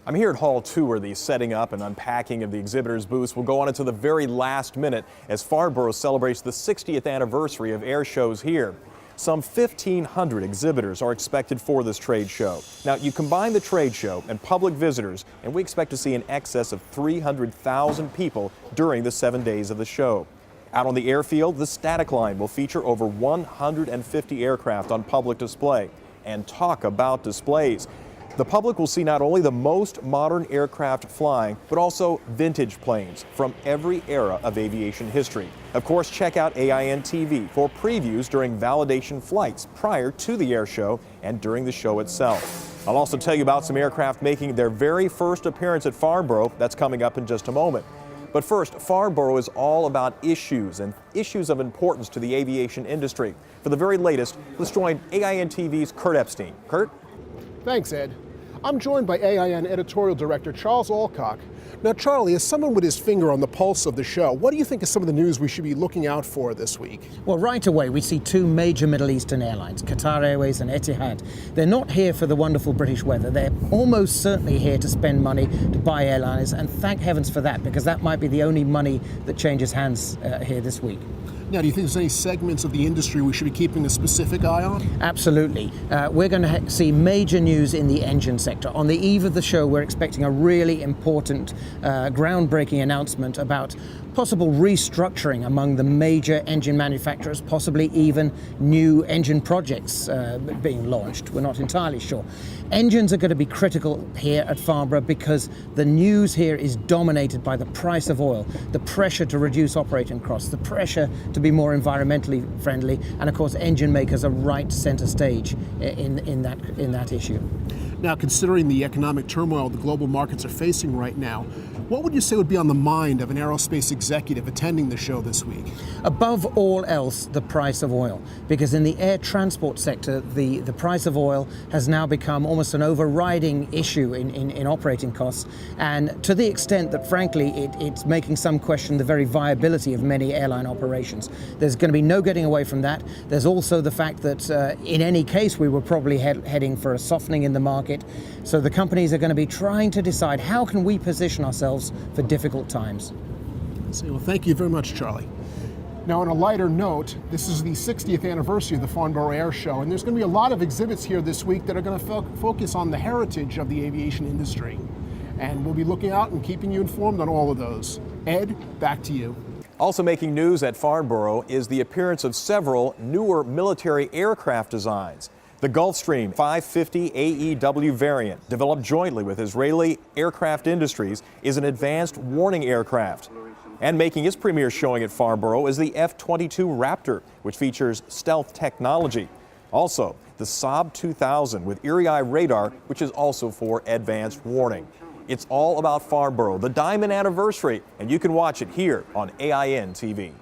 I'm here at Hall 2 where the setting up and unpacking of the exhibitors' booths will go on until the very last minute as Farnborough celebrates the 60th anniversary of air shows here. Some 1,500 exhibitors are expected for this trade show. Now, you combine the trade show and public visitors, and we expect to see in excess of 300,000 people during the 7 days of the show. Out on the airfield, the static line will feature over 150 aircraft on public display. And talk about displays. The public will see not only the most modern aircraft flying, but also vintage planes from every era of aviation history. Of course, check out AINtv for previews during validation flights prior to the air show and during the show itself. I'll also tell you about some aircraft making their very first appearance at Farnborough. That's coming up in just a moment. But first, Farnborough is all about issues of importance to the aviation industry. For the very latest, let's join AINTV's Kurt Epstein. Kurt? Thanks, Ed. I'm joined by AIN editorial director Charles Alcock. Now, Charlie, as someone with his finger on the pulse of the show, what do you think is some of the news we should be looking out for this week? Well, right away, we see two major Middle Eastern airlines, Qatar Airways and Etihad. They're not here for the wonderful British weather. They're almost certainly here to spend money to buy airliners, and thank heavens for that, because that might be the only money that changes hands here this week. Now, do you think there's any segments of the industry we should be keeping a specific eye on? Absolutely. We're going to see major news in the engine sector. On the eve of the show, we're expecting a really important, groundbreaking announcement about possible restructuring among the major engine manufacturers, possibly even new engine projects being launched. We're not entirely sure. Engines are going to be critical here at Farnborough because the news here is dominated by the price of oil, the pressure to reduce operating costs, the pressure to be more environmentally friendly, and of course engine makers are right center stage in that issue. Now, considering the economic turmoil the global markets are facing right now, what would you say would be on the mind of an aerospace executive attending the show this week? Above all else, the price of oil. Because in the air transport sector, the price of oil has now become almost an overriding issue in operating costs. And to the extent that, frankly, it's making some question the very viability of many airline operations. There's going to be no getting away from that. There's also the fact that in any case, we were probably heading for a softening in the market. So the companies are going to be trying to decide how can we position ourselves for difficult times. Well, thank you very much, Charlie. Now, on a lighter note, this is the 60th anniversary of the Farnborough Airshow, and there's going to be a lot of exhibits here this week that are going to focus on the heritage of the aviation industry. And we'll be looking out and keeping you informed on all of those. Ed, back to you. Also making news at Farnborough is the appearance of several newer military aircraft designs. The Gulfstream 550 AEW variant, developed jointly with Israeli Aircraft Industries, is an advanced warning aircraft. And making its premiere showing at Farnborough is the F-22 Raptor, which features stealth technology. Also, the Saab 2000 with Erie-Eye radar, which is also for advanced warning. It's all about Farnborough, the Diamond Anniversary, and you can watch it here on AINtv.